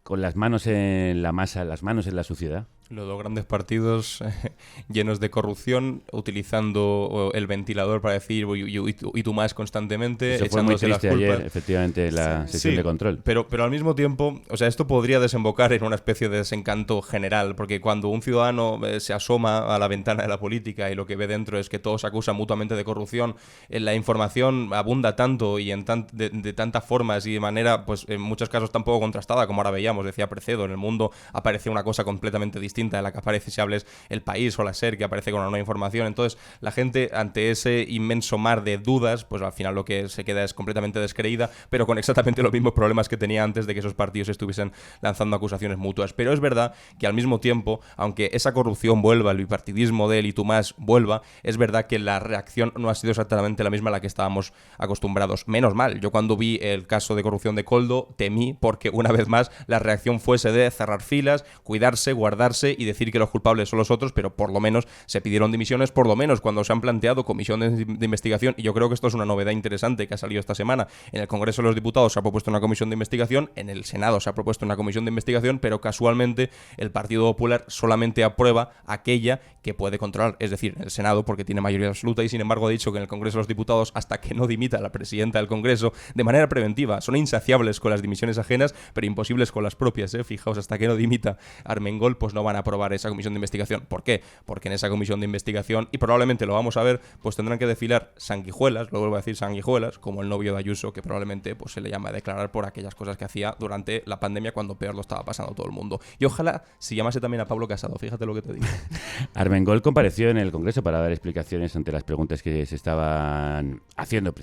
Speaker 2: con las manos en la masa, las manos en la suciedad?
Speaker 6: Los dos grandes partidos llenos de corrupción, utilizando el ventilador para decir y tú más constantemente.
Speaker 2: Eso fue muy triste ayer, efectivamente, la sesión de control.
Speaker 6: Pero al mismo tiempo, o sea, esto podría desembocar en una especie de desencanto general, porque cuando un ciudadano se asoma a la ventana de la política y lo que ve dentro es que todos acusan mutuamente de corrupción, la información abunda tanto y de tantas formas y de manera, pues en muchos casos tan poco contrastada, como ahora veíamos, decía Precedo, en El Mundo aparece una cosa completamente distinta de la que aparece si hables El País o la SER, que aparece con una nueva información. Entonces, la gente, ante ese inmenso mar de dudas, pues al final lo que se queda es completamente descreída, pero con exactamente los mismos problemas que tenía antes de que esos partidos estuviesen lanzando acusaciones mutuas. Pero es verdad que al mismo tiempo, aunque esa corrupción vuelva, el bipartidismo de él y tú más vuelva, es verdad que la reacción no ha sido exactamente la misma a la que estábamos acostumbrados. Menos mal, yo cuando vi el caso de corrupción de Koldo, temí porque una vez más la reacción fuese de cerrar filas, cuidarse, guardarse y decir que los culpables son los otros, pero por lo menos se pidieron dimisiones, por lo menos cuando se han planteado comisiones de investigación, y yo creo que esto es una novedad interesante que ha salido esta semana. En el Congreso de los Diputados se ha propuesto una comisión de investigación, en el Senado se ha propuesto una comisión de investigación, pero casualmente el Partido Popular solamente aprueba aquella que puede controlar, es decir, el Senado, porque tiene mayoría absoluta, y sin embargo ha dicho que en el Congreso de los Diputados, hasta que no dimita la presidenta del Congreso, de manera preventiva, son insaciables con las dimisiones ajenas, pero imposibles con las propias, fijaos, hasta que no dimita Armengol, pues no van a aprobar esa comisión de investigación. ¿Por qué? Porque en esa comisión de investigación, y probablemente lo vamos a ver, pues tendrán que desfilar sanguijuelas, lo vuelvo a decir, sanguijuelas, como el novio de Ayuso, que probablemente pues se le llama a declarar por aquellas cosas que hacía durante la pandemia, cuando peor lo estaba pasando todo el mundo. Y ojalá se llamase también a Pablo Casado, fíjate lo que te digo.
Speaker 2: Armengol compareció en el Congreso para dar explicaciones ante las preguntas que se estaban haciendo,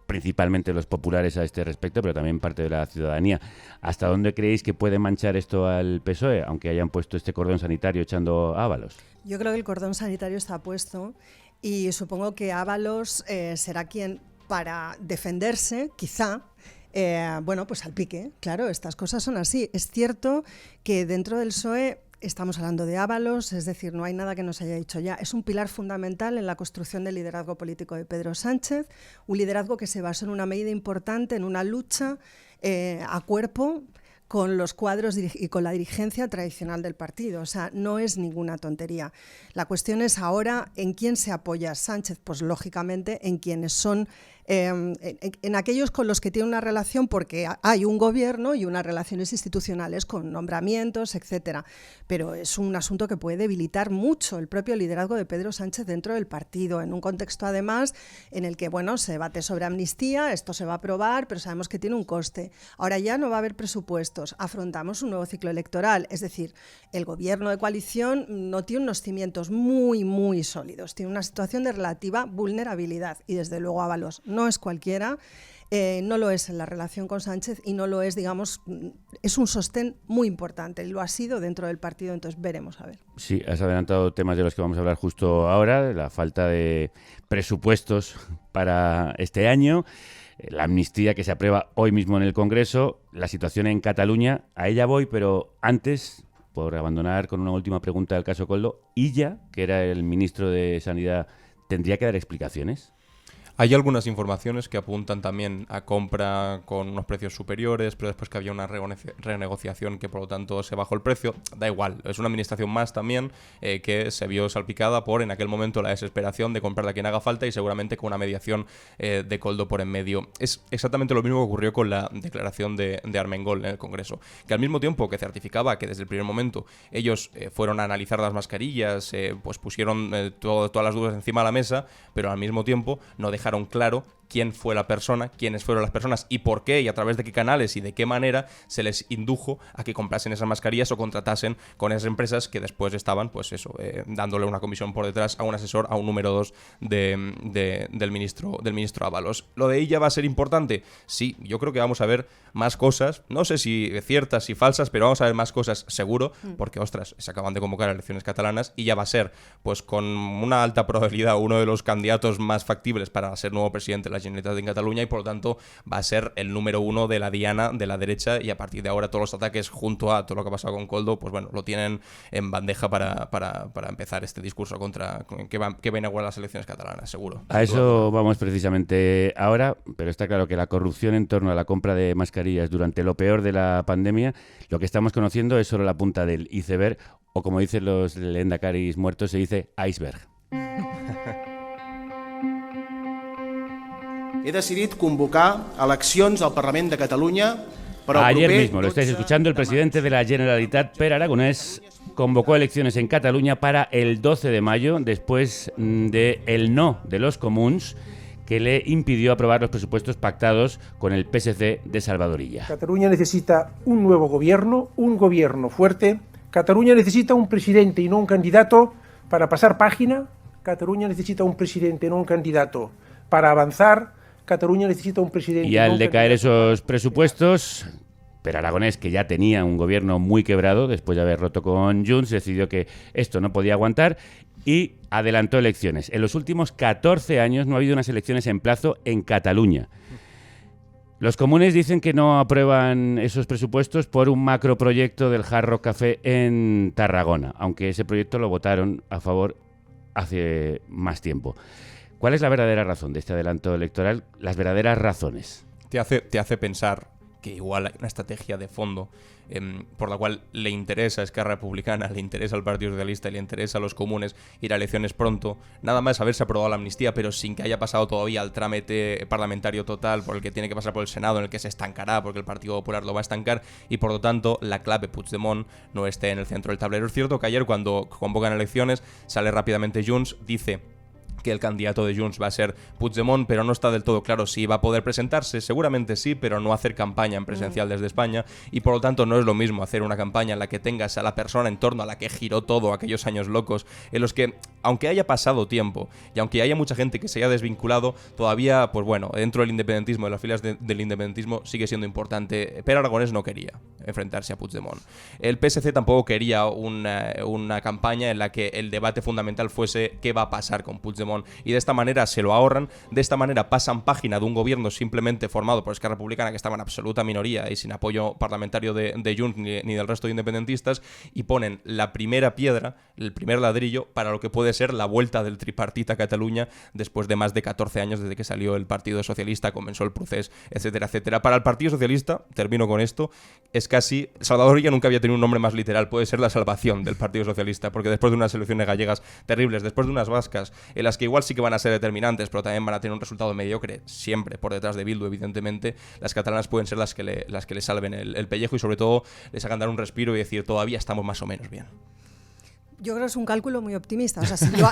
Speaker 2: principalmente los populares a este respecto, pero también parte de la ciudadanía. ¿Hasta dónde creéis que puede manchar esto al PSOE, aunque hayan puesto este cordón sanitario echando a Ábalos?
Speaker 7: Yo creo que el cordón sanitario está puesto y supongo que Ábalos será quien, para defenderse, quizá, bueno, pues al pique. Claro, estas cosas son así. Es cierto que dentro del PSOE estamos hablando de Ábalos, es decir, no hay nada que nos haya dicho ya. Es un pilar fundamental en la construcción del liderazgo político de Pedro Sánchez, un liderazgo que se basó en una medida importante, en una lucha a cuerpo con los cuadros y con la dirigencia tradicional del partido. O sea, no es ninguna tontería. La cuestión es ahora en quién se apoya Sánchez, pues lógicamente en quienes son en aquellos con los que tiene una relación, porque hay un gobierno y unas relaciones institucionales con nombramientos, etcétera. Pero es un asunto que puede debilitar mucho el propio liderazgo de Pedro Sánchez dentro del partido, en un contexto además en el que, bueno, se debate sobre amnistía, esto se va a aprobar, pero sabemos que tiene un coste. Ahora ya no va a haber presupuestos, afrontamos un nuevo ciclo electoral, es decir, el gobierno de coalición no tiene unos cimientos muy, muy sólidos, tiene una situación de relativa vulnerabilidad y desde luego Ábalos no es cualquiera, no lo es en la relación con Sánchez y no lo es, digamos, es un sostén muy importante y lo ha sido dentro del partido, entonces veremos a ver.
Speaker 2: Sí, has adelantado temas de los que vamos a hablar justo ahora, la falta de presupuestos para este año, la amnistía que se aprueba hoy mismo en el Congreso, la situación en Cataluña, a ella voy, pero antes, por abandonar con una última pregunta del caso Koldo, Illa, que era el ministro de Sanidad, ¿tendría que dar explicaciones?
Speaker 6: Hay algunas informaciones que apuntan también a compra con unos precios superiores, pero después que había una renegociación que por lo tanto se bajó el precio. Da igual, es una administración más también que se vio salpicada por en aquel momento la desesperación de comprarle a quien haga falta y seguramente con una mediación de Koldo por en medio. Es exactamente lo mismo que ocurrió con la declaración de Armengol en el Congreso, que al mismo tiempo que certificaba que desde el primer momento ellos fueron a analizar las mascarillas, pues pusieron todas las dudas encima de la mesa, pero al mismo tiempo no dejaron claro quién fue la persona, quiénes fueron las personas y por qué y a través de qué canales y de qué manera se les indujo a que comprasen esas mascarillas o contratasen con esas empresas que después estaban, pues eso, dándole una comisión por detrás a un asesor, a un número 2 del ministro Ábalos. ¿Lo de ella va a ser importante? Sí, yo creo que vamos a ver más cosas, no sé si ciertas, si falsas, pero vamos a ver más cosas seguro, porque, ostras, se acaban de convocar elecciones catalanas y ya va a ser, pues con una alta probabilidad, uno de los candidatos más factibles para ser nuevo presidente de la Generalitat en Cataluña y por lo tanto va a ser el número 1 de la diana de la derecha y a partir de ahora todos los ataques junto a todo lo que ha pasado con Koldo, pues bueno, lo tienen en bandeja para empezar este discurso contra que va a inaugurar las elecciones catalanas, seguro.
Speaker 2: A eso vamos precisamente ahora, pero está claro que la corrupción en torno a la compra de mascarillas durante lo peor de la pandemia, lo que estamos conociendo es solo la punta del iceberg, o como dicen los lehendakaris muertos, se dice iceberg.
Speaker 11: He decidit convocar eleccions al Parlament de Catalunya.
Speaker 2: Ayer mismo, lo estáis escuchando, el presidente de la Generalitat, Pere Aragonès, convocó elecciones en Cataluña para el 12 de mayo, después del no de los comuns, que le impidió aprobar los presupuestos pactados con el PSC de Salvador Illa.
Speaker 12: Cataluña necesita un nuevo gobierno, un gobierno fuerte. Cataluña necesita un presidente y no un candidato para pasar página. Cataluña necesita un presidente, no un candidato para avanzar. Cataluña necesita un presidente.
Speaker 2: Y al decaer esos presupuestos, Pere Aragonès, que ya tenía un gobierno muy quebrado después de haber roto con Junts, decidió que esto no podía aguantar y adelantó elecciones. En los últimos 14 años no ha habido unas elecciones en plazo en Cataluña. Los comunes dicen que no aprueban esos presupuestos por un macroproyecto del Hard Rock Café en Tarragona, aunque ese proyecto lo votaron a favor hace más tiempo. ¿Cuál es la verdadera razón de este adelanto electoral? Las verdaderas razones.
Speaker 6: Te hace pensar que igual hay una estrategia de fondo por la cual le interesa a Esquerra Republicana, le interesa al Partido Socialista y le interesa a los comunes ir a elecciones pronto, nada más haberse aprobado la amnistía, pero sin que haya pasado todavía el trámite parlamentario total por el que tiene que pasar por el Senado, en el que se estancará, porque el Partido Popular lo va a estancar, y por lo tanto la clave Puigdemont no esté en el centro del tablero. Es cierto que ayer, cuando convocan elecciones, sale rápidamente Junts, dice que el candidato de Junts va a ser Puigdemont, pero no está del todo claro si va a poder presentarse. Seguramente sí, pero no hacer campaña en presencial desde España, y por lo tanto no es lo mismo hacer una campaña en la que tengas a la persona en torno a la que giró todo aquellos años locos, en los que, aunque haya pasado tiempo y aunque haya mucha gente que se haya desvinculado, todavía, pues bueno, dentro del independentismo, de las filas del independentismo, sigue siendo importante. Pere Aragonès no quería enfrentarse a Puigdemont. El PSC tampoco quería una campaña en la que el debate fundamental fuese qué va a pasar con Puigdemont, y de esta manera se lo ahorran, de esta manera pasan página de un gobierno simplemente formado por Esquerra Republicana, que estaba en absoluta minoría y sin apoyo parlamentario de Junts ni del resto de independentistas, y ponen la primera piedra, el primer ladrillo para lo que puede ser la vuelta del tripartit a Cataluña después de más de 14 años desde que salió el Partido Socialista, comenzó el procés, etcétera, etcétera. Para el Partido Socialista, termino con esto, es casi... Salvador Illa nunca había tenido un nombre más literal, puede ser la salvación del Partido Socialista, porque después de unas elecciones gallegas terribles, después de unas vascas, en las que igual sí que van a ser determinantes, pero también van a tener un resultado mediocre, siempre por detrás de Bildu, evidentemente, las catalanas pueden ser las que le salven el pellejo y sobre todo les hagan dar un respiro y decir, todavía estamos más o menos bien.
Speaker 7: Yo creo que es un cálculo muy optimista. O sea, si lo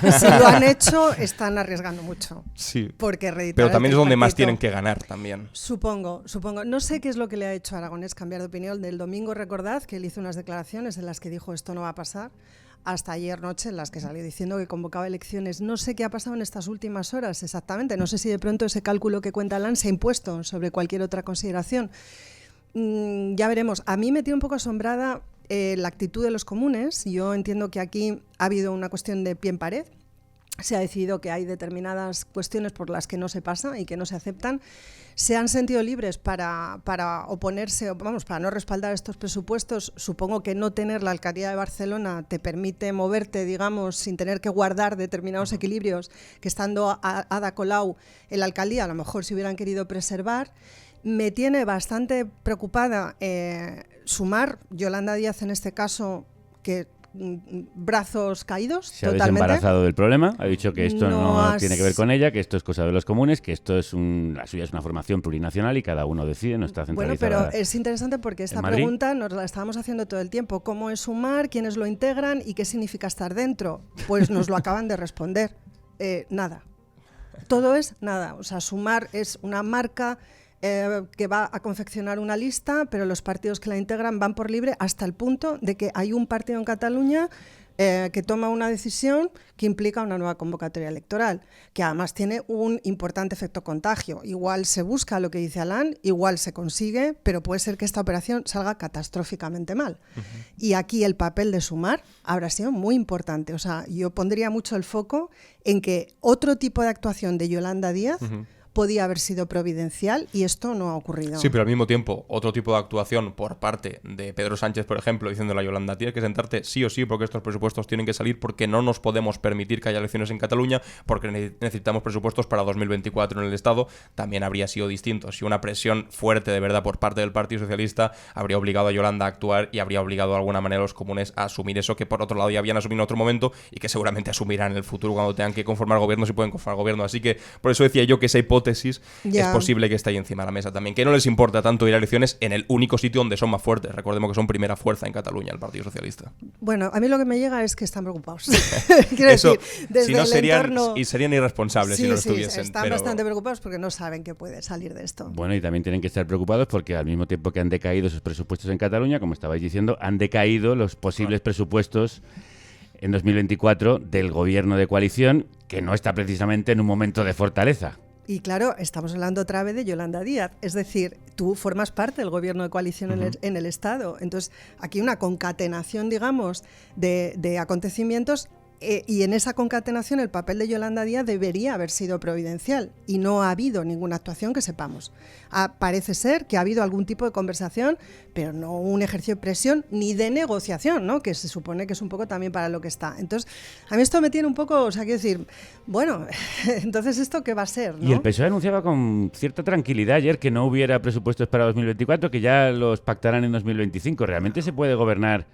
Speaker 7: han hecho, están arriesgando mucho.
Speaker 6: Sí.
Speaker 7: Porque
Speaker 6: pero también es donde más tienen que ganar también.
Speaker 7: Supongo. No sé qué es lo que le ha hecho a Aragonès cambiar de opinión. Del domingo, recordad que él hizo unas declaraciones en las que dijo esto no va a pasar, hasta ayer noche en las que salió diciendo que convocaba elecciones. No sé qué ha pasado en estas últimas horas exactamente. No sé si de pronto ese cálculo que cuenta Alan se ha impuesto sobre cualquier otra consideración. Ya veremos. A mí me tiene un poco asombrada la actitud de los comunes. Yo entiendo que aquí ha habido una cuestión de pie en pared. se ha decidido que hay determinadas cuestiones por las que no se pasa y que no se aceptan, se han sentido libres para oponerse, vamos, para no respaldar estos presupuestos. Supongo que no tener la alcaldía de Barcelona te permite moverte, digamos, sin tener que guardar determinados equilibrios que estando Ada Colau en la alcaldía a lo mejor se hubieran querido preservar. Me tiene bastante preocupada Sumar, Yolanda Díaz en este caso, que brazos caídos.
Speaker 2: Se ha desembarazado del problema, ha dicho que esto no tiene que ver con ella, que esto es cosa de los comunes, que esto es la suya es una formación plurinacional y cada uno decide, no está centralizada.
Speaker 7: Bueno, pero es interesante porque esta pregunta nos la estábamos haciendo todo el tiempo. ¿Cómo es Sumar? ¿Quiénes lo integran? ¿Y qué significa estar dentro? Pues nos lo acaban de responder. Nada. Todo es nada. O sea, Sumar es una marca que va a confeccionar una lista, pero los partidos que la integran van por libre hasta el punto de que hay un partido en Cataluña que toma una decisión que implica una nueva convocatoria electoral, que además tiene un importante efecto contagio. Igual se busca lo que dice Alain, igual se consigue, pero puede ser que esta operación salga catastróficamente mal. Y aquí el papel de Sumar habrá sido muy importante. O sea, yo pondría mucho el foco en que otro tipo de actuación de Yolanda Díaz podía haber sido providencial y esto no ha ocurrido.
Speaker 6: Sí, pero al mismo tiempo, otro tipo de actuación por parte de Pedro Sánchez, por ejemplo, diciéndole a Yolanda, tienes que sentarte sí o sí porque estos presupuestos tienen que salir porque no nos podemos permitir que haya elecciones en Cataluña porque necesitamos presupuestos para 2024 en el Estado, también habría sido distinto. Si una presión fuerte de verdad por parte del Partido Socialista habría obligado a Yolanda a actuar y habría obligado de alguna manera a los comunes a asumir eso que por otro lado ya habían asumido en otro momento y que seguramente asumirán en el futuro cuando tengan que conformar gobiernos y pueden conformar gobierno. Así que por eso decía yo que esa hipótesis es posible que esté ahí encima de la mesa también, que no les importa tanto ir a elecciones en el único sitio donde son más fuertes. Recordemos que son primera fuerza en Cataluña, el Partido Socialista.
Speaker 7: Bueno, a mí lo que me llega es que están preocupados.
Speaker 6: Quiero decir,
Speaker 7: desde
Speaker 6: si no
Speaker 7: entorno...
Speaker 6: serían irresponsables si no lo estuviesen.
Speaker 7: Están bastante preocupados porque no saben qué puede salir de esto.
Speaker 2: Bueno, y también tienen que estar preocupados porque al mismo tiempo que han decaído sus presupuestos en Cataluña, como estabais diciendo, han decaído los posibles presupuestos en 2024 del gobierno de coalición, que no está precisamente en un momento de fortaleza.
Speaker 7: Y claro, estamos hablando otra vez de Yolanda Díaz, es decir, tú formas parte del gobierno de coalición en el Estado. Entonces, aquí una concatenación, digamos, de acontecimientos y en esa concatenación el papel de Yolanda Díaz debería haber sido providencial y no ha habido ninguna actuación que sepamos. Parece ser que ha habido algún tipo de conversación, pero no un ejercicio de presión ni de negociación, ¿no? Que se supone que es un poco también para lo que está. Entonces, a mí esto me tiene un poco, o sea, quiero decir, bueno, entonces ¿esto qué va a ser, no?
Speaker 2: Y el PSOE anunciaba con cierta tranquilidad ayer que no hubiera presupuestos para 2024, que ya los pactarán en 2025. ¿Realmente se puede gobernar?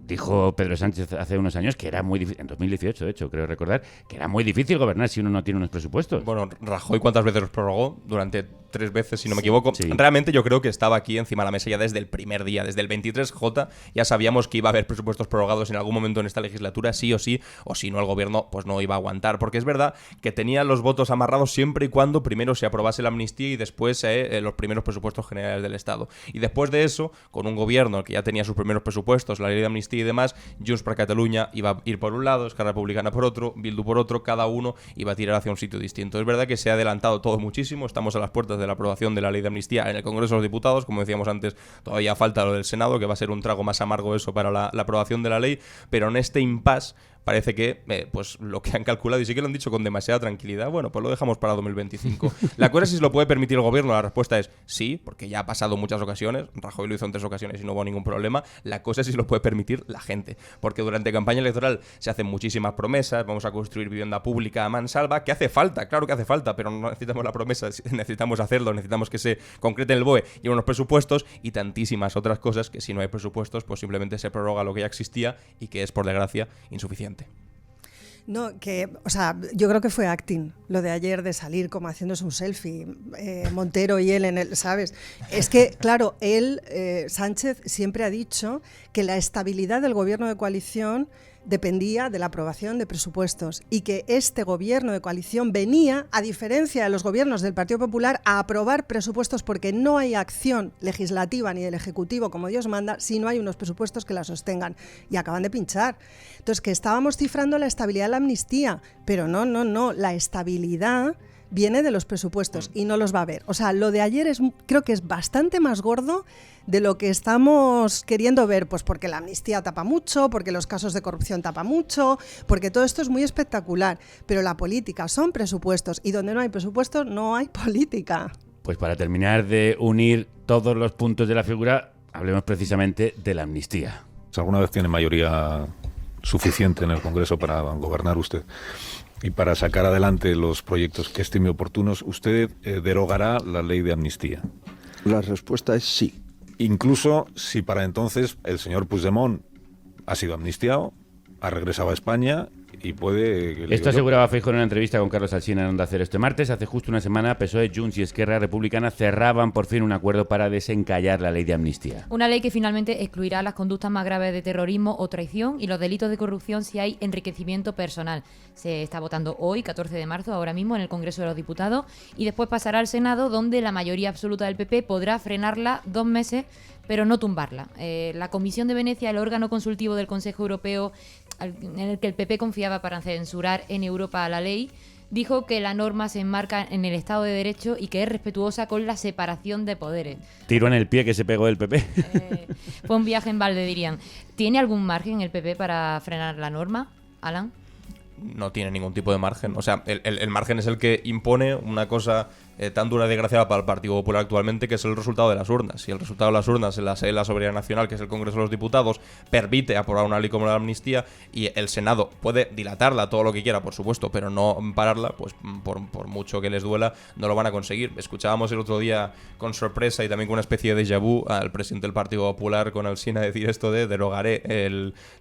Speaker 2: Dijo Pedro Sánchez hace unos años que era muy difícil, en 2018 de hecho, creo recordar, que era muy difícil gobernar si uno no tiene unos presupuestos.
Speaker 6: Bueno, Rajoy ¿cuántas veces los prorrogó? Durante 3 veces, si no me equivoco.
Speaker 2: Sí.
Speaker 6: Realmente yo creo que estaba aquí encima de la mesa ya desde el primer día, desde el 23J, ya sabíamos que iba a haber presupuestos prorrogados en algún momento en esta legislatura, sí, o si no el gobierno pues no iba a aguantar, porque es verdad que tenía los votos amarrados siempre y cuando primero se aprobase la amnistía y después los primeros presupuestos generales del Estado. Y después de eso, con un gobierno que ya tenía sus primeros presupuestos, la ley de amnistía y demás, Junts per Catalunya iba a ir por un lado, Esquerra Republicana por otro, Bildu por otro, cada uno iba a tirar hacia un sitio distinto. Es verdad que se ha adelantado todo muchísimo, estamos a las puertas de la aprobación de la ley de amnistía en el Congreso de los Diputados, como decíamos antes, todavía falta lo del Senado, que va a ser un trago más amargo eso para la aprobación de la ley, pero en este impasse parece que pues lo que han calculado, y sí que lo han dicho con demasiada tranquilidad, bueno, pues lo dejamos para 2025. La cosa es si se lo puede permitir el gobierno, la respuesta es sí, porque ya ha pasado muchas ocasiones, Rajoy lo hizo en 3 ocasiones y no hubo ningún problema. La cosa es si se lo puede permitir la gente, porque durante campaña electoral se hacen muchísimas promesas, vamos a construir vivienda pública a mansalva, que hace falta, claro que hace falta, pero no necesitamos la promesa, necesitamos hacerlo, necesitamos que se concrete el BOE y unos presupuestos y tantísimas otras cosas que si no hay presupuestos, pues simplemente se prorroga lo que ya existía y que es, por desgracia, insuficiente.
Speaker 7: No, o sea, yo creo que fue acting, lo de ayer de salir como haciéndose un selfie, Montero y él en el, ¿sabes? Es que, claro, Sánchez siempre ha dicho que la estabilidad del gobierno de coalición dependía de la aprobación de presupuestos y que este gobierno de coalición venía, a diferencia de los gobiernos del Partido Popular, a aprobar presupuestos porque no hay acción legislativa ni del Ejecutivo como Dios manda si no hay unos presupuestos que la sostengan, y acaban de pinchar. Entonces, que estábamos cifrando la estabilidad de la amnistía, pero no, la estabilidad viene de los presupuestos y no los va a ver. O sea, lo de ayer creo que es bastante más gordo de lo que estamos queriendo ver, pues porque la amnistía tapa mucho, porque los casos de corrupción tapa mucho, porque todo esto es muy espectacular, pero la política son presupuestos y donde no hay presupuestos no hay política.
Speaker 2: Pues para terminar de unir todos los puntos de la figura, hablemos precisamente de la amnistía.
Speaker 13: ¿Alguna vez tiene mayoría suficiente en el Congreso para gobernar usted y para sacar adelante los proyectos que estime oportunos? ¿Usted derogará la ley de amnistía?
Speaker 14: La respuesta es sí.
Speaker 13: Incluso si para entonces el señor Puigdemont ha sido amnistiado, ha regresado a España y puede...
Speaker 2: Esto aseguraba Feijóo en una entrevista con Carlos Alsina en Onda Cero este martes. Hace justo una semana, PSOE, Junts y Esquerra Republicana cerraban por fin un acuerdo para desencallar la ley de amnistía.
Speaker 4: Una ley que finalmente excluirá las conductas más graves de terrorismo o traición y los delitos de corrupción si hay enriquecimiento personal. Se está votando hoy, 14 de marzo, ahora mismo en el Congreso de los Diputados, y después pasará al Senado, donde la mayoría absoluta del PP podrá frenarla 2 meses, pero no tumbarla. La Comisión de Venecia, el órgano consultivo del Consejo Europeo en el que el PP confiaba para censurar en Europa a la ley, dijo que la norma se enmarca en el Estado de Derecho y que es respetuosa con la separación de poderes.
Speaker 2: Tiro en el pie que se pegó el PP.
Speaker 4: Fue un viaje en balde, dirían. ¿Tiene algún margen el PP para frenar la norma, Alan?
Speaker 6: No tiene ningún tipo de margen. O sea, el margen es el que impone una cosa tan dura y desgraciada para el Partido Popular actualmente, que es el resultado de las urnas. Si el resultado de las urnas en la sede de la soberanía nacional, que es el Congreso de los Diputados, permite aprobar una ley como la amnistía y el Senado puede dilatarla todo lo que quiera, por supuesto, pero no pararla, pues por mucho que les duela, no lo van a conseguir. Escuchábamos el otro día con sorpresa y también con una especie de déjà vu al presidente del Partido Popular con Alsina decir esto de derogaré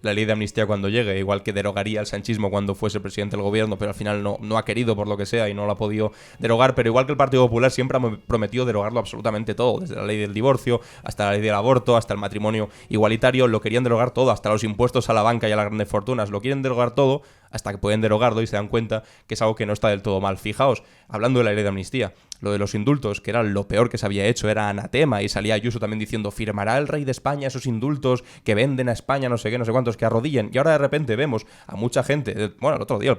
Speaker 6: la ley de amnistía cuando llegue, igual que derogaría el sanchismo cuando fuese presidente del gobierno, pero al final no ha querido por lo que sea y no lo ha podido derogar. Pero igual que el Partido Popular siempre ha prometido derogarlo absolutamente todo, desde la ley del divorcio hasta la ley del aborto, hasta el matrimonio igualitario, lo querían derogar todo, hasta los impuestos a la banca y a las grandes fortunas, lo quieren derogar todo, hasta que pueden derogarlo y se dan cuenta que es algo que no está del todo mal. Fijaos, hablando de la ley de amnistía, lo de los indultos, que era lo peor que se había hecho, era anatema, y salía Ayuso también diciendo, firmará el rey de España esos indultos que venden a España no sé qué, no sé cuántos, que arrodillen. Y ahora de repente vemos a mucha gente, bueno, el otro día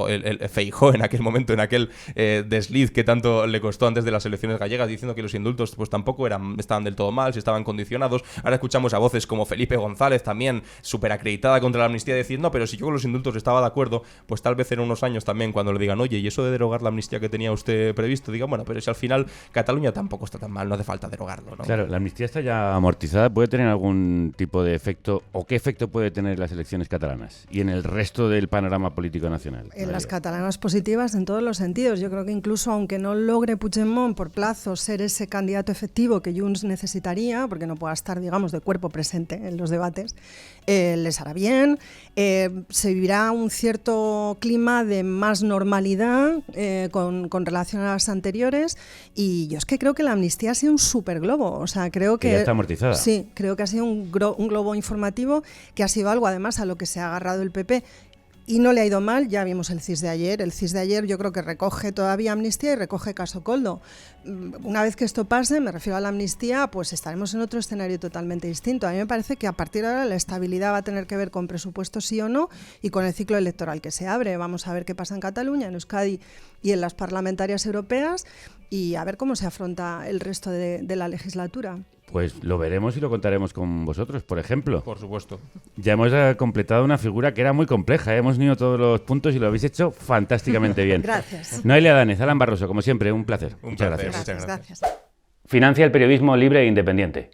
Speaker 6: el Feijóo en aquel momento, en aquel desliz que tanto le costó antes de las elecciones gallegas, diciendo que los indultos pues tampoco estaban del todo mal, si estaban condicionados. Ahora escuchamos a voces como Felipe González, también súper acreditada contra la amnistía, decir, no, pero si yo con los indultos estaba de acuerdo, pues tal vez en unos años también, cuando le digan, oye, y eso de derogar la amnistía que tenía usted previsto, diga, bueno, pero si al final Cataluña tampoco está tan mal, no hace falta derogarlo, ¿no?
Speaker 2: Claro, la amnistía está ya amortizada. ¿Puede tener algún tipo de efecto o qué efecto puede tener las elecciones catalanas y en el resto del panorama político nacional?
Speaker 7: En las catalanas positivas en todos los sentidos. Yo creo que incluso aunque no logre Puigdemont por plazo ser ese candidato efectivo que Junts necesitaría, porque no pueda estar, digamos, de cuerpo presente en los debates, les hará bien. Se vivirá un cierto clima de más normalidad con relación a las anteriores, y yo es que creo que la amnistía ha sido un superglobo. O sea, creo que
Speaker 2: ya está amortizada.
Speaker 7: Sí, creo que ha sido un globo informativo que ha sido algo además a lo que se ha agarrado el PP. Y no le ha ido mal, ya vimos el CIS de ayer. El CIS de ayer yo creo que recoge todavía amnistía y recoge caso Koldo. Una vez que esto pase, me refiero a la amnistía, pues estaremos en otro escenario totalmente distinto. A mí me parece que a partir de ahora la estabilidad va a tener que ver con presupuestos sí o no y con el ciclo electoral que se abre. Vamos a ver qué pasa en Cataluña, en Euskadi y en las parlamentarias europeas, y a ver cómo se afronta el resto de la legislatura.
Speaker 2: Pues lo veremos y lo contaremos con vosotros, por ejemplo.
Speaker 6: Por supuesto.
Speaker 2: Ya hemos completado una figura que era muy compleja, ¿eh? Hemos unido todos los puntos y lo habéis hecho fantásticamente bien.
Speaker 7: Gracias.
Speaker 2: Noelia Danez, Alan Barroso, como siempre, un placer. Muchas gracias.
Speaker 7: Gracias.
Speaker 2: Financia el periodismo libre e independiente.